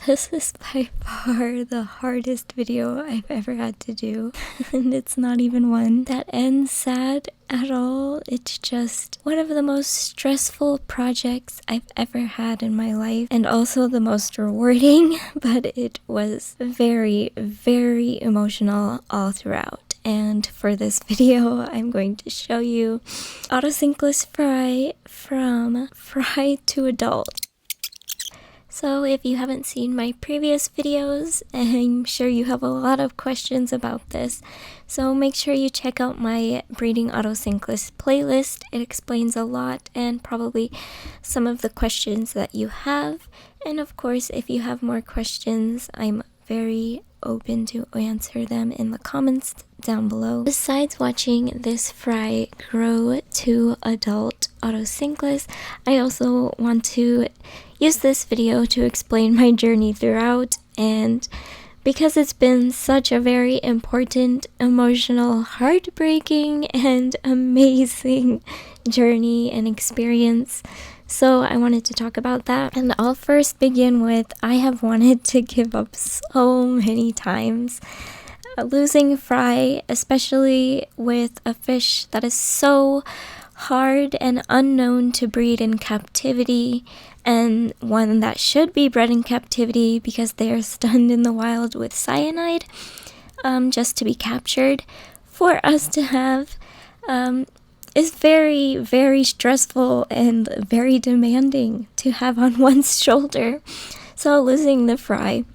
This is by far the hardest video I've ever had to do, and it's not even one that ends sad at all. It's just one of the most stressful projects I've ever had in my life, and also the most rewarding, but it was very, very emotional all throughout. And for this video, I'm going to show you Otocinclus fry from fry to adult. So if you haven't seen my previous videos, I'm sure you have a lot of questions about this. So make sure you check out my Breeding Otocinclus playlist. It explains a lot and probably some of the questions that you have. And of course, if you have more questions, I'm very open to answer them in the comments down below. Besides watching this fry grow to adult Otocinclus, I also want to use this video to explain my journey throughout, and because it's been such a very important, emotional, heartbreaking, and amazing journey and experience. So I wanted to talk about that. And I'll first begin with, I have wanted to give up so many times. Losing fry, especially with a fish that is so hard and unknown to breed in captivity, and one that should be bred in captivity because they are stunned in the wild with cyanide, just to be captured, for us to have is very, very stressful and very demanding to have on one's shoulder. So losing the fry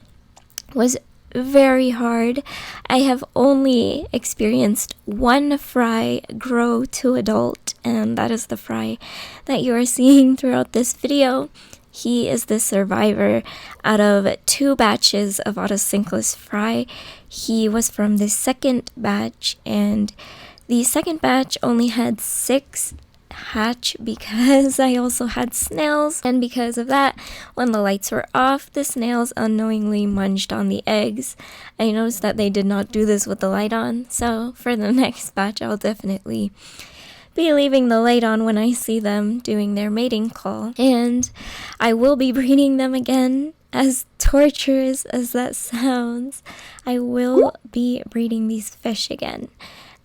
was very hard. I have only experienced one fry grow to adult, and that is the fry that you are seeing throughout this video. He is the survivor out of 2 batches of Otocinclus fry. He was from the second batch, and the second batch only had 6 hatch because I also had snails, and because of that, when the lights were off, the snails unknowingly munched on the eggs. I noticed that they did not do this with the light on, so for the next batch I'll definitely be leaving the light on when I see them doing their mating call, and I will be breeding them again. As torturous as that sounds, I will be breeding these fish again.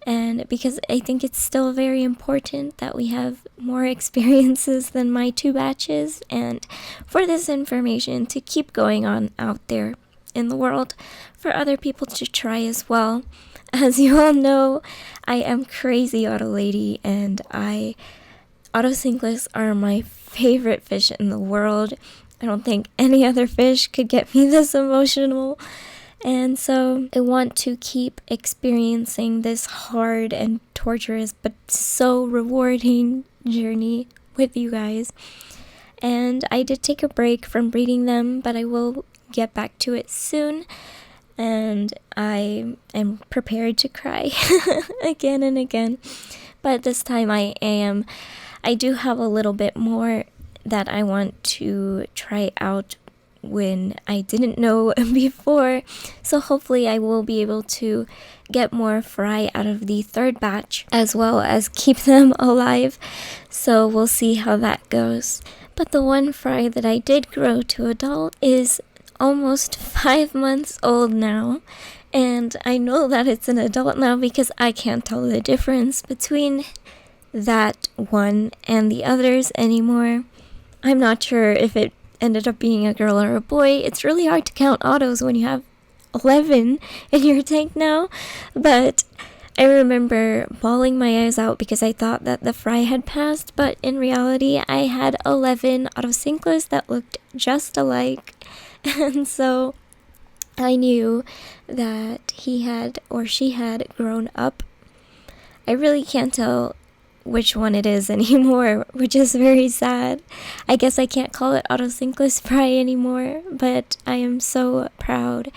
And because I think it's still very important that we have more experiences than my 2 batches, and for this information to keep going on out there in the world for other people to try as well. As you all know, I am crazy auto lady, and Otocinclus are my favorite fish in the world. I don't think any other fish could get me this emotional. And so I want to keep experiencing this hard and torturous but so rewarding journey with you guys. And I did take a break from breeding them, but I will get back to it soon. And I am prepared to cry again and again. But this time I do have a little bit more that I want to try out when I didn't know before, so hopefully I will be able to get more fry out of the 3rd batch as well as keep them alive, so we'll see how that goes. But the one fry that I did grow to adult is almost 5 months old now, and I know that it's an adult now because I can't tell the difference between that one and the others anymore. I'm not sure if it ended up being a girl or a boy. It's really hard to count autos when you have 11 in your tank now, but I remember bawling my eyes out because I thought that the fry had passed, but in reality I had 11 Otocinclus that looked just alike, and so I knew that he had or she had grown up. I really can't tell which one it is anymore, which is very sad. I guess I can't call it Otocinclus fry anymore, but I am so proud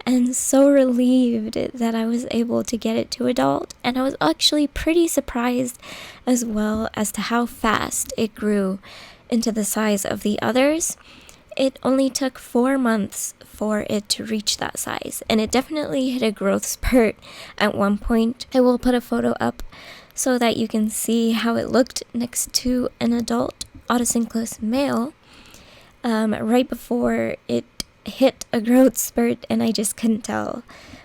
and so relieved that I was able to get it to adult, and I was actually pretty surprised as well as to how fast it grew into the size of the others. It only took 4 months for it to reach that size, and it definitely hit a growth spurt at one point. I will put a photo up so that you can see how it looked next to an adult Otocinclus male right before it hit a growth spurt and I just couldn't tell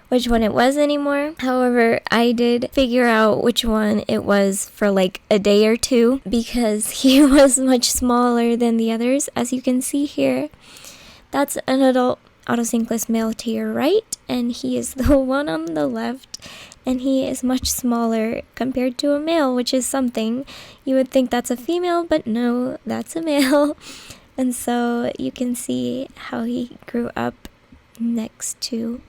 which one it was anymore. However, I did figure out which one it was for like a day or two because he was much smaller than the others. As you can see here, that's an adult Otocinclus male to your right, and he is the one on the left, and he is much smaller compared to a male, which is something. You would think that's a female, but no, that's a male. And so you can see how he grew up next to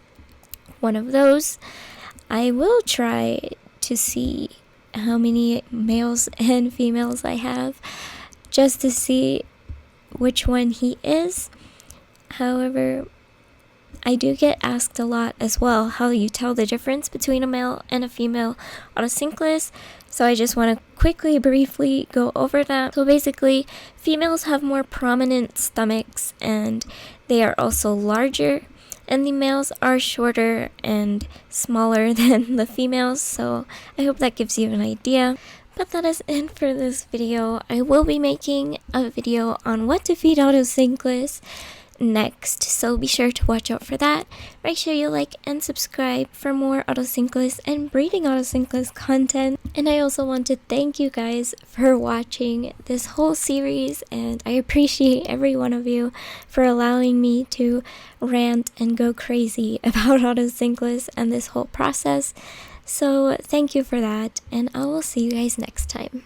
one of those. I will try to see how many males and females I have just to see which one he is. However, I do get asked a lot as well how you tell the difference between a male and a female Otocinclus. So I just want to quickly, briefly go over that. So basically, females have more prominent stomachs and they are also larger. And the males are shorter and smaller than the females. So I hope that gives you an idea. But that is it for this video. I will be making a video on what to feed Otocinclus next, so be sure to watch out for that. Make sure you like and subscribe for more Otocinclus and breeding Otocinclus content. And I also want to thank you guys for watching this whole series, and I appreciate every one of you for allowing me to rant and go crazy about Otocinclus and this whole process. So thank you for that, and I will see you guys next time.